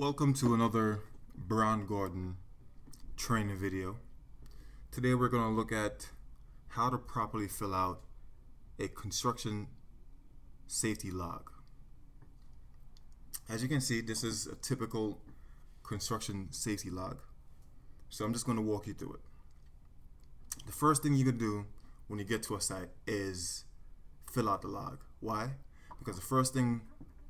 Welcome to another Brown Gordon training video. Today we're going to look at how to properly fill out a construction safety log. As you can see, this is a typical construction safety log. So I'm just going to walk you through it. The first thing you can do when you get to a site is fill out the log. Why? Because the first thing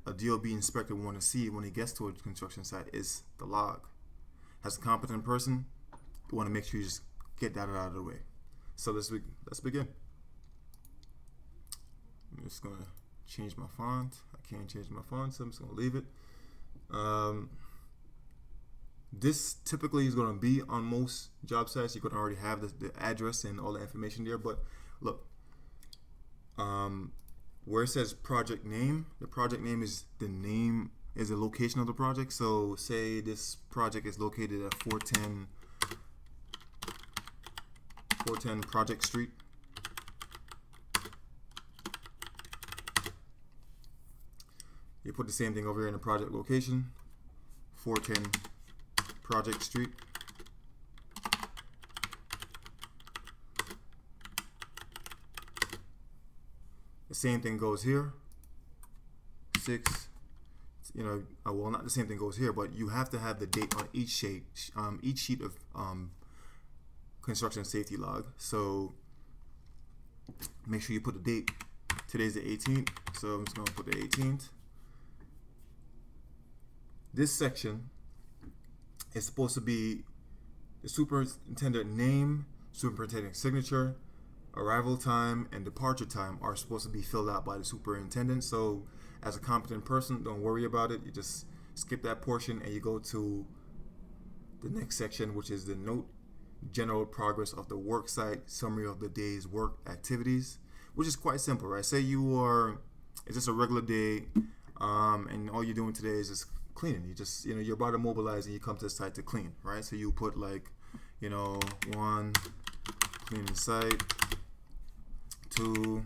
a DOB inspector will want to see when he gets to a construction site is the log. As a competent person, you want to make sure you just get that out of the way. So let's begin. I'm just going to change my font. I can't change my font, so I'm just going to leave it. This typically is going to be on most job sites. You're going to already have the address and all the information there. But look, where it says project name, the project name is the location of the project. So say this project is located at 410 Project Street. You put the same thing over here in the project location, 410 Project Street. The same thing goes here. Well, not the same thing goes here, but you have to have the date on each sheet of construction safety log. So make sure you put the date. Today's the 18th, so I'm just going to put the 18th. This section is supposed to be the superintendent name, superintendent signature, arrival time, and departure time are supposed to be filled out by the superintendent. So as a competent person, don't worry about it. You just skip that portion and you go to the next section, which is the note general progress of the work site, summary of the day's work activities, which is quite simple, right? Say it's just a regular day, and all you're doing today is just cleaning. You're about to mobilize and you come to the site to clean, right? So you put one, clean the site. 2,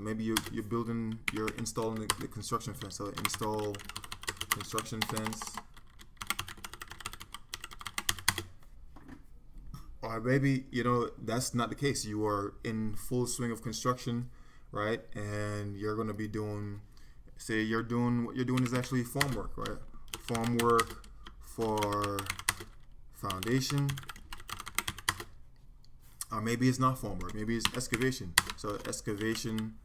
maybe you're installing the construction fence. So install construction fence. Or maybe, that's not the case. You are in full swing of construction, right? And you're going to be what you're doing is actually form work, right? Form work for foundation. Or maybe it's not form work. Maybe it's excavation. So excavation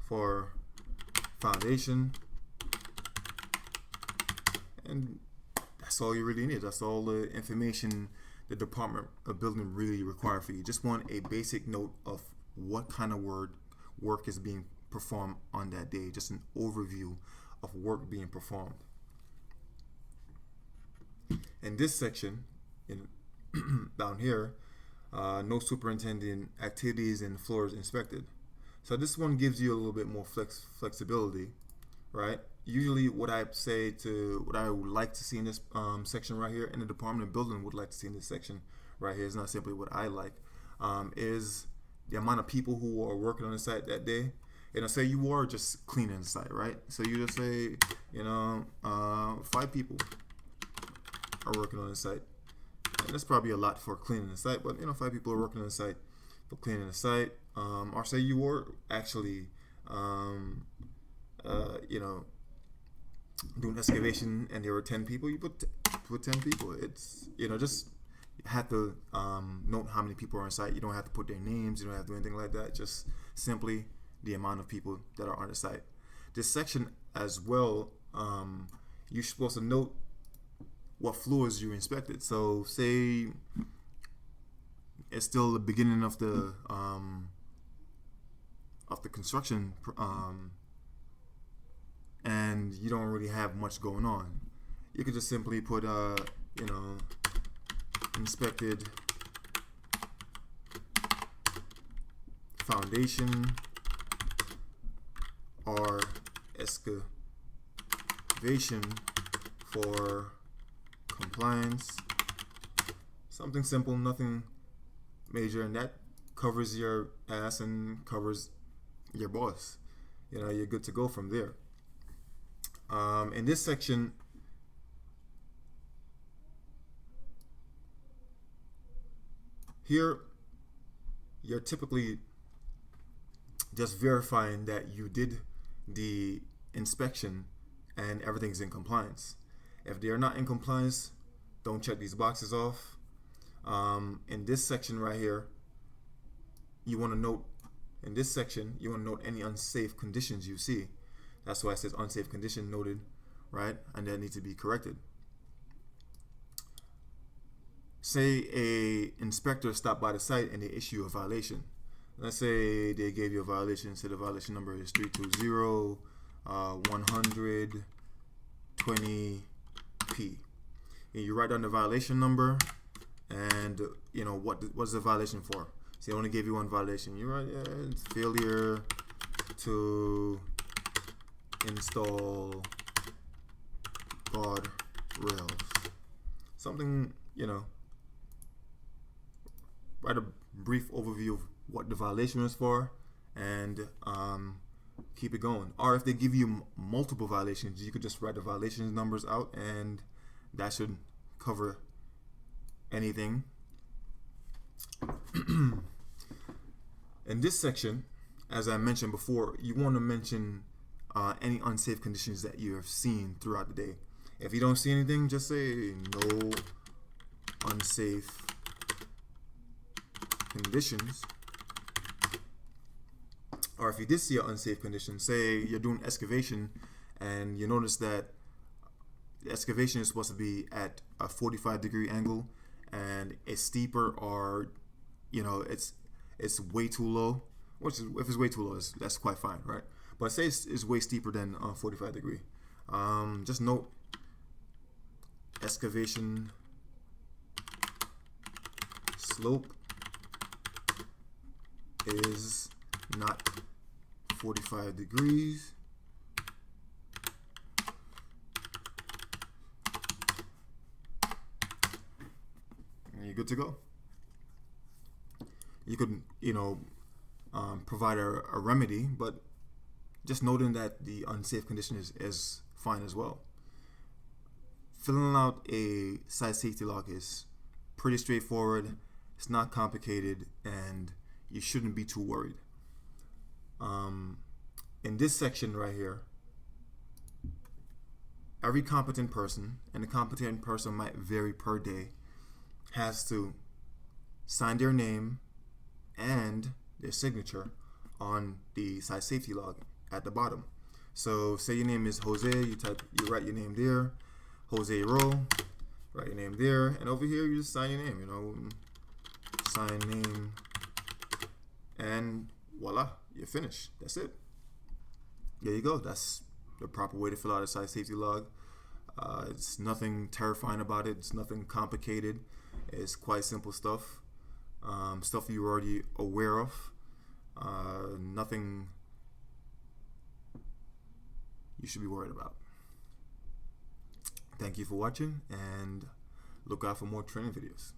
for foundation. And that's all you really need. That's all the information the Department of Buildings really require for you. Just want a basic note of what kind of work is being performed on that day. Just an overview of work being performed. In this section, down here, no superintendent activities and floors inspected. So this one gives you a little bit more flexibility, right? Usually what I would like to see in this section right here, and the Department of Building would like to see in this section right here, is not simply what I like, is the amount of people who are working on the site that day. Say you are just cleaning the site, right? So you just say, 5 people are working on the site. And that's probably a lot for cleaning the site, but 5 people are working on the site for cleaning the site. Or say you were actually, doing excavation and there were 10 people. You put 10 people. It's just you have to note how many people are on site. You don't have to put their names. You don't have to do anything like that. Just simply the amount of people that are on the site. This section as well, you're supposed to note what floors you inspected. So say it's still the beginning of the construction, and you don't really have much going on. You could just simply put inspected foundation or excavation for compliance. Something simple, nothing major, and that covers your ass and covers your boss. you're good to go from there. In this section, here, you're typically just verifying that you did the inspection and everything's in compliance. If they are not in compliance, don't check these boxes off. In this section right here, you want to note any unsafe conditions you see. That's why it says unsafe condition noted, right? And that needs to be corrected. Say a inspector stopped by the site and they issue a violation. Let's say they gave you a violation. Say the violation number is 320-120P. And you write down the violation number and what's the violation for. So they only gave you one violation. You write it's failure to install guard rails. Something, write a brief overview of what the violation is for, and keep it going. Or if they give you multiple violations, you could just write the violation numbers out, and that should cover anything. In this section, as I mentioned before, you want to mention any unsafe conditions that you have seen throughout the day. If you don't see anything, just say no unsafe conditions. Or if you did see an unsafe condition, say you're doing excavation and you notice that the excavation is supposed to be at a 45-degree angle and it's steeper, or it's way too low, which is, if it's way too low, that's quite fine, right? But say it's way steeper than 45 degree. Just note excavation slope is not 45 degrees. And you're good to go. You could, provide a remedy, but just noting that the unsafe condition is fine as well. Filling out a site safety log is pretty straightforward. It's not complicated, and you shouldn't be too worried. In this section right here, every competent person, and the competent person might vary per day, has to sign their name and their signature on the site safety log at the bottom. So say your name is Jose, you write your name there, Jose Rowe, write your name there, and over here you just sign your name, sign name, and voila, you're finished. That's it. There you go. That's the proper way to fill out a site safety log. It's nothing terrifying about it. It's nothing complicated. It's quite simple stuff. Stuff you're already aware of. Nothing you should be worried about. Thank you for watching, and look out for more training videos.